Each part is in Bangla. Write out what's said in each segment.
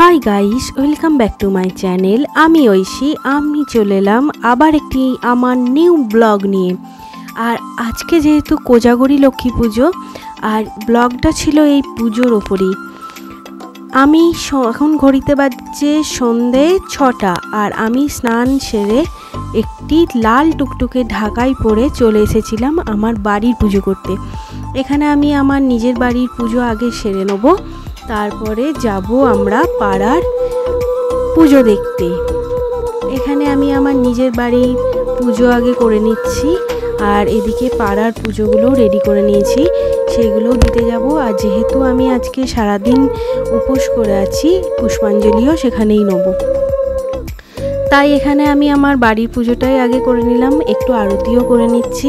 Hi guys, welcome back to my channel. আমি ঐশী। আমি চলে এলাম আবার একটি আমার নিউ ব্লগ নিয়ে। আর আজকে যেহেতু কোজাগরি লক্ষ্মী পুজো, আর ব্লগটা ছিল এই পুজোর ওপরেই। আমি এখন ঘড়িতে বাজছে সন্ধে 6টা, আর আমি স্নান সেরে একটি লাল টুকটুকে ঢাকাই পরে চলে এসেছিলাম আমার বাড়ির পুজো করতে। এখানে আমি আমার নিজের বাড়ির পুজো আগে সেরে নেব, তারপরে যাব আমরা পাড়ার পুজো দেখতে। এখানে আমি আমার নিজের বাড়ির পুজো আগে করে নিচ্ছি, আর এদিকে পাড়ার পুজোগুলোও রেডি করে নিয়েছি, সেগুলোও দিতে যাব। আর যেহেতু আমি আজকে সারাদিন উপোস করে আছি, পুষ্পাঞ্জলিও সেখানেই নেব, তাই এখানে আমি আমার বাড়ির পুজোটাই আগে করে নিলাম। একটু আরতিও করে নিচ্ছি,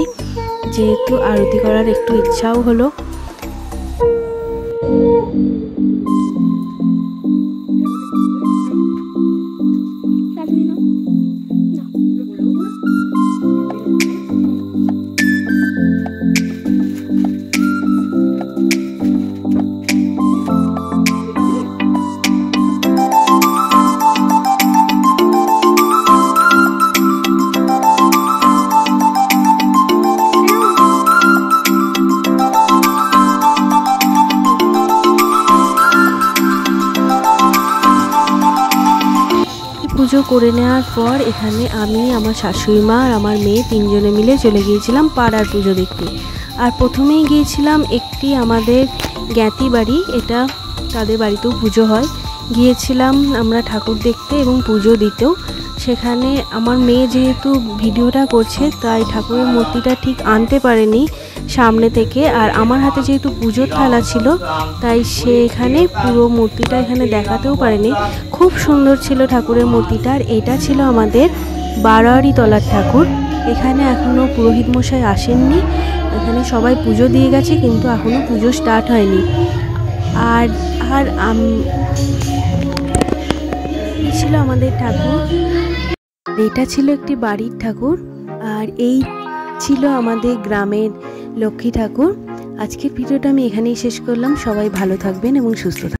যেহেতু আরতি করার একটু ইচ্ছাও হলো। পুজো করে নেওয়ার পর এখানে আমি, আমার শাশুড়ি মা আর আমার মেয়ে তিনজনে মিলে চলে গিয়েছিলাম পাড়ার পুজো দেখতে। আর প্রথমেই গিয়েছিলাম একটি আমাদের জ্ঞাতি বাড়ি, এটা তাদের বাড়িতেও পুজো হয়। গিয়েছিলাম আমরা ঠাকুর দেখতে এবং পুজো দিতেও। সেখানে আমার মেয়ে যেহেতু ভিডিওটা করছে, তাই ঠাকুরের মূর্তিটা ঠিক আনতে পারেনি সামনে থেকে, আর আমার হাতে যেহেতু পুজোর থালা ছিল, তাই সে এখানে পুরো মূর্তিটা এখানে দেখাতেও পারেনি। খুব সুন্দর ছিল ঠাকুরের মূর্তিটা। আর এটা ছিল আমাদের বারোয়ারি তলার ঠাকুর। এখানে এখনও পুরোহিত মশাই আসেননি, এখানে সবাই পুজো দিয়ে গেছে, কিন্তু এখনও পুজো স্টার্ট হয়নি। আর আর ছিল আমাদের ঠাকুর, এটা ছিল একটি বাড়ির ঠাকুর, আর এই ছিল আমাদের গ্রামের লক্ষ্মী ঠাকুর। আজকের ভিডিওটা আমি এখানেই শেষ করলাম। সবাই ভালো থাকবেন এবং সুস্থ থাকবেন।